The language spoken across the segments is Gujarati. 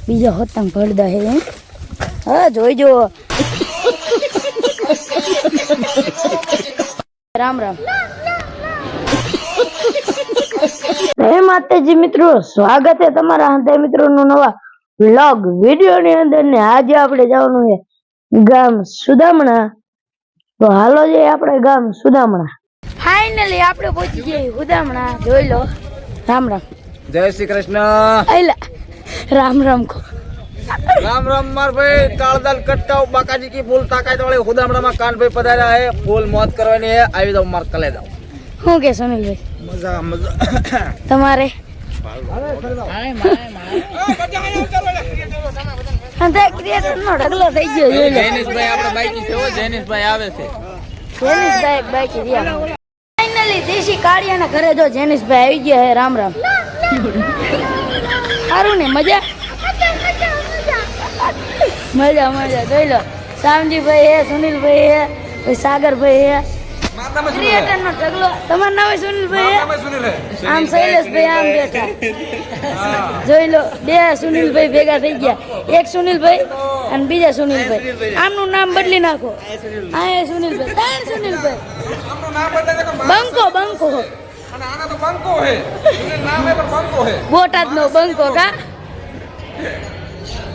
બીજા હોતંગ ભરદા હે હા જોઈજો રામ રામ જય માતાજી મિત્રો સ્વાગત છે તમારા હંતા મિત્રોનું નવા વ્લોગ વિડિયોની અંદર ને આજે આપણે જવાનું છે ગામ સુદામણા તો હાલો જે આપણે ગામ સુદામણા ફાઇનલી આપણે પહોંચી ગયા સુદામણા જોઈ લો રામ રામ જય શ્રી કૃષ્ણ આઈલા राम राम को राम राम मार भाई कालदाल कट्टा बाकाजी की फूल ताकात वाले खुदामड़ा में कान भाई पधारा है फूल मौत करवानी है आई जाओ मार कले जाओ हूं के सुनील भाई मजा मजा तुम्हारे अंते क्रिएटर नो ढगलो થઈ ગયો જૈનિશ ભાઈ આપડા બાઈકી છે ઓ જૈનિશ ભાઈ આવે છે જેનિશ ભાઈ એક બાઈકી રહ્યા ફાઇનલી દેશી કાળિયાના ઘરે જો જેનિશ ભાઈ આવી ગયા હે રામ રામ સારું ને મજા મજા મજા જોઈ લો શામજીભાઈ હે સુનિલભાઈ હે પછી સાગરભાઈ હે ક્રિએટર નો ઢગલો તમારું નામ સુનિલભાઈ હે આમ શૈલેષભાઈ આમ બેઠા જોઈ લો બે સુનિલભાઈ ભેગા થઈ ગયા એક સુનિલભાઈ અને બીજા સુનિલભાઈ આમનું નામ બદલી નાખો આ સુનિલભાઈ ત્રણ સુનિલભાઈ બંકો બંકો आना तो बंको है नाम है पर बंको है बोटाद नो बंको का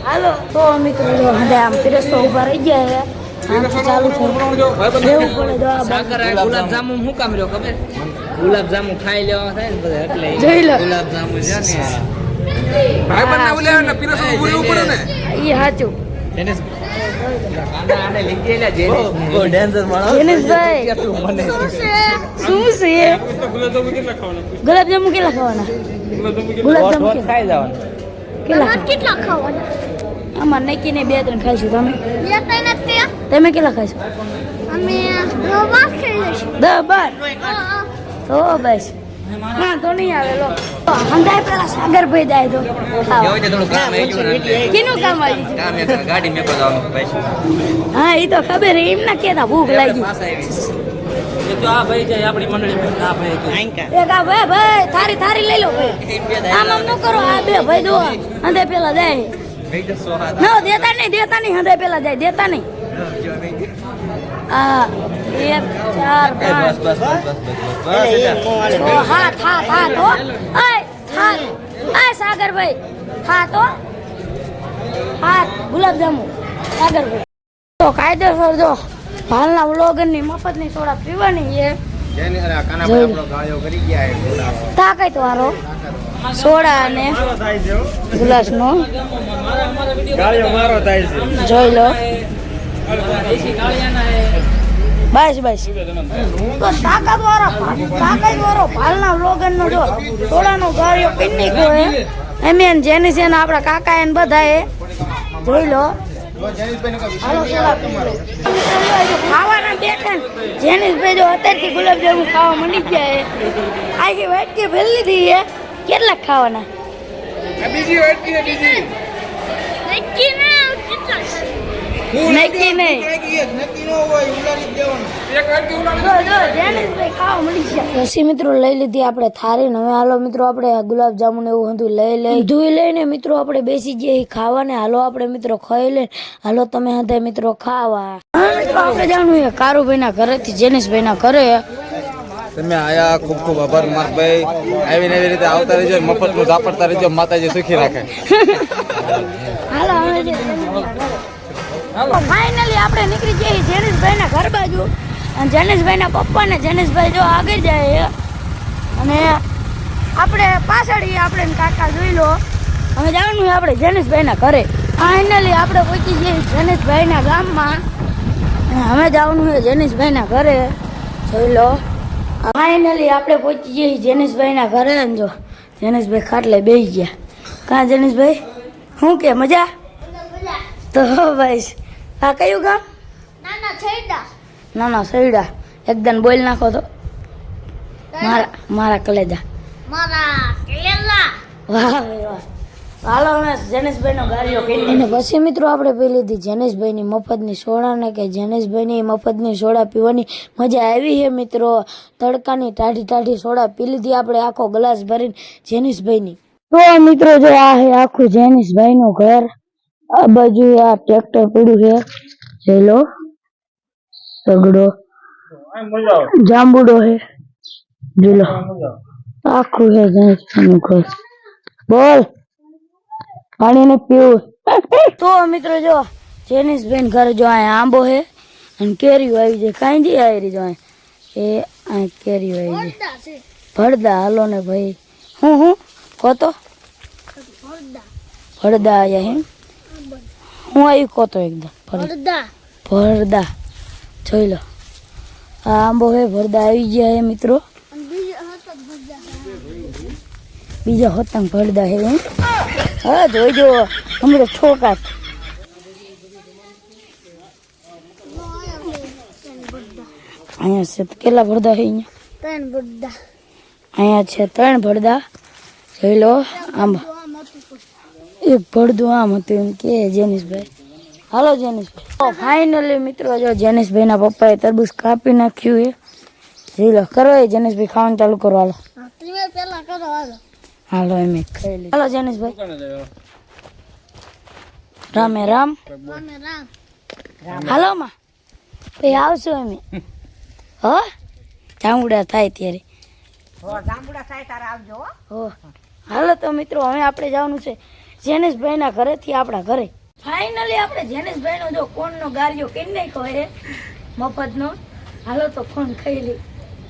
हालो तो મિત્રો જો હંદે આમ ફિરસ્તો ઉભા રહી ગયા હે આમ ચાલુ છે લેવું પડે દો સાકર ગુલાબ જામુન હું કામ રહ્યો ખબર ગુલાબ જામુન ખાઈ લેવા થાય ને બધા એટલે જોઈ લો ગુલાબ જામુન છે ને ભાઈ બને ઓલે ને પીરસો ઉભું પડે ને ઈ સાચું એને આને લઈ ગયેલા જેનિસ ઓ ડેન્જર માણસ જેનિસભાઈ મને શું છે ગુલાબ જામુ કેટલા ખાવાના ગુલાબ જામુ ખાઈ જવાના કેટલા ખાવાના આમાં નક્કી ને બે ત્રણ ખાઈશું તમે તમે કેટલા ખાઈશો અમે 10 ખાઈ લઈશું 10-12 તો બસ હા તો નહીં આવે લો હંધાય પેલા સાગરભાઈ જાય તો થોડું કામ કેનું કામ આવી કામ એ ગાડી મેં જવાનું ભાઈ હા એ તો ખબર એમ ના કેતા ભૂખ લાગી તો આ ભાઈ જાય આપણી મંડળી આ ભાઈ એક આ ભાઈ થારી થારી લઈ લો ભાઈ આમ આમ ન કરો આ બે ભાઈ જો હંધાય પેલા જાય ના દેતા નહીં હંધાય પેલા જાય દેતા નહીં આ 1 4 5 હાથ હો હાથ સાગરભાઈ હાથ હો હાથ ગુલાબજામુ સાગરભાઈ તો કાયદેસર જો હાલના વ્લોગરની મફતની સોડા પીવાની છે તાકાત વાળો સોડા અને ગ્લાસનો જોઈ લો બસ બસ તો તાકાત વાળો ભાલના વ્લોગર નો જો સોડાનો ગાળિયો પીને નીકળ્યો હે એમ જેની છે ને આપણા કાકા એને બધા એ જોઈ લો હાલો સોડા ખાવાના બેઠા ને જેનિસભાઈ જો અત્યારથી ગુલાબજામુ ખાવા મંડી ગયા હે આખી વાટકી ભરી લીધી હે કેટલાક ખાવાના બીજી વાટકી છે બીજી નક્કી ના કેટલા નક્કી નહીં પછી મિત્રો લઈ લીધી આપણે થારી હવે હાલો મિત્રો આપણે ગુલાબ જામુન એવું હતું લઈ ધોઈ લઈને મિત્રો આપણે બેસી જઈએ ખાવાને હાલો આપણે મિત્રો ખાઈ લઈને હાલો તમે હતા મિત્રો ખાવા મિત્રો આપણે જવાનું છે કારુભાઈ ના ઘરેથી જેનિસભાઈ ના ઘરે તમે આયા ખૂબ ખૂબ આભાર મારભાઈ આવીને એવી રીતે આવતા રહેજો મફત નું ઝાપડતા રહેજો માતાજી સુખી રાખે હાલો ફાઇનલી આપણે નીકળી જઈએ જેનિસભાઈ ના ઘર બાજુ અને જેનિસભાઈ ના પપ્પા ને જેનિસભાઈ જો આગળ જાય અને આપણે પાછળ આપણે કાકા જોઈ લો હવે જવાનું છે આપણે જેનિસભાઈ ના ઘરે ફાઇનલી આપણે પહોંચી જઈએ જેનિસભાઈ ના ગામમાં અને હવે જવાનું છે જેનિસભાઈ ના ઘરે જોઈ લો ફાઇનલી આપણે પહોંચી જઈએ જેનિસભાઈ ના ઘરે અને જો જેનિસભાઈ ખાટલે બેસી ગયા કાં જેનિસભાઈ શું કે મજા તો ભાઈ આ કયું ગામ ના સૈડા એકદમ બોલ નાખો તો મારા કલેજા વાહ વાહ હાલો અમે જેનિસભાઈનો ગાડીઓ કહીને પછી મિત્રો આપણે પી લીધી જેનિસભાઈની મફતની સોડા ને કે જેનિસભાઈની મફતની સોડા પીવાની મજા આવી છે મિત્રો તડકાની ટાઢી સોડા પી લીધી આપણે આખો ગ્લાસ ભરીને જેનિસભાઈની તો મિત્રો જો આ હે આખું જેનિસભાઈ નું ઘર. આ બાજુ આ ટ્રેક્ટર પડ્યું છે જોઈ લો. સગડો જાંબુડો હે જોઈ લો. આખું હે જેનિસભાઈ નું ઘર. બોલ પાણી ને પીવું. તો મિત્રો જો જેનિસભાઈ નું ઘર જો આ આંબો હે અને કેરીઓ આવી જાય. કાંઈ જી આવી રહી જો એ આ કેરીઓ આવી જાય. ભરદા હાલો ને ભાઈ. હું કોતો ભરદા આયા હે. હું આવ્યું કોતો એકદમ ભરદા જોઈ લો. આ આંબો હે ભરદા આવી ગયા હે મિત્રો. બીજા હોતંગ ભરદા હે. હા જોઈજો હમણાં ઠોકા. અહીંયા છે કેટલા ભરદા છે? અહીંયા છે 3 ભરદા જોઈ લો. આમ એક ભરદું આમ હતું એમ કે જેનિસભાઈ. હાલો જેનિસભાઈ. તો ફાઇનલી મિત્રો જો જેનિસભાઈના પપ્પાએ તરબૂચ કાપી નાખ્યું એ જોઈ લો. કરો એ જેનિસભાઈ ખાવાનું ચાલુ કરો. હાલો હાલો એમ ખાઈ લે. હાલો જેનિસભાઈ રામે રામ. હાલો માં ભાઈ આવશું અમે. હો જાંબુડા થાય ત્યારે. હો હાલો તો મિત્રો હવે આપણે જવાનું છે જેનિસભાઈના ઘરેથી આપણા ઘરે. ફાઇનલી આપણે જેનિસભાઈનો જો કોણનો ગારિયો કરી નાખ્યો હે મફતનો. હાલો તો કોણ ખાઈ લે.